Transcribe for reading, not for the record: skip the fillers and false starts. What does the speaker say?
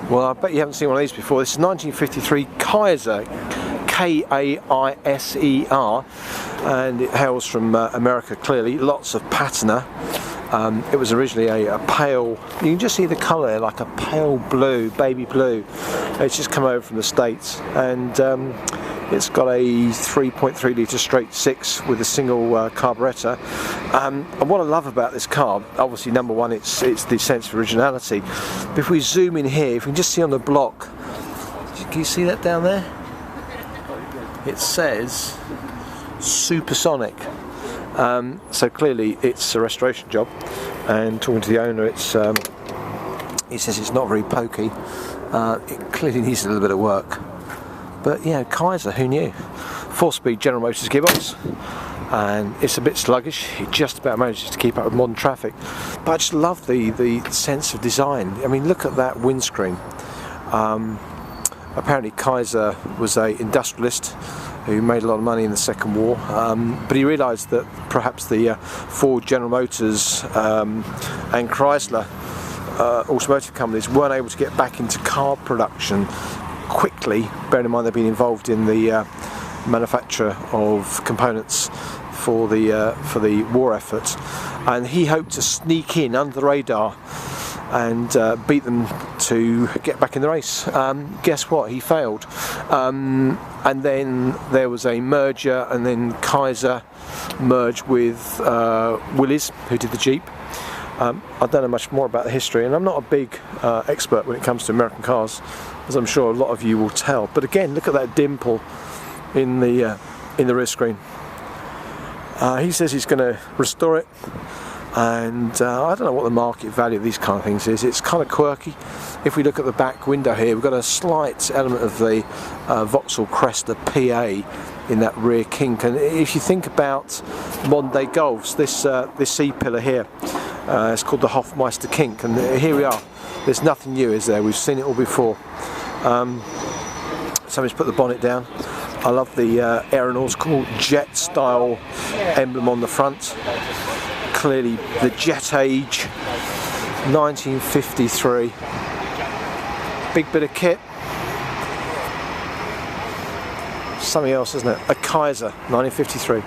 Well, I bet you haven't seen one of these before. This is 1953 Kaiser, K-A-I-S-E-R, and it hails from America clearly. Lots of patina. It was originally a pale, you can just see the colour, like a pale blue, baby blue. It's just come over from the States, and it's got a 3.3 litre straight six with a single carburettor. And what I love about this car, obviously number one, it's the sense of originality. But if we zoom in here, if we can just see on the block, can you see that down there? It says supersonic. So clearly it's a restoration job, and talking to the owner, he says it's not very pokey. It clearly needs a little bit of work. But yeah, Kaiser, who knew? 4-speed General Motors gearbox, and it's a bit sluggish. It just about manages to keep up with modern traffic. But I just love the sense of design. I mean, look at that windscreen. Apparently Kaiser was an industrialist who made a lot of money in the Second War, but he realised that perhaps the Ford, General Motors and Chrysler automotive companies weren't able to get back into car production quickly, bearing in mind they've been involved in the manufacture of components for the war effort, and he hoped to sneak in under the radar and beat them to get back in the race. Guess what? He failed. And then there was a merger, and then Kaiser merged with Willys, who did the Jeep. I don't know much more about the history, and I'm not a big expert when it comes to American cars, as I'm sure a lot of you will tell. But again, look at that dimple in the rear screen. He says he's going to restore it, and I don't know what the market value of these kind of things is. It's kind of quirky. If we look at the back window here, we've got a slight element of the Vauxhall Cresta PA in that rear kink. And if you think about modern day Golfs, this C-pillar here, it's called the Hofmeister kink, and here we are. There's nothing new, is there? We've seen it all before. Somebody's put the bonnet down. I love the aeronautical jet style emblem on the front. Clearly the jet age, 1953. Big bit of kit. Something else, isn't it? A Kaiser, 1953.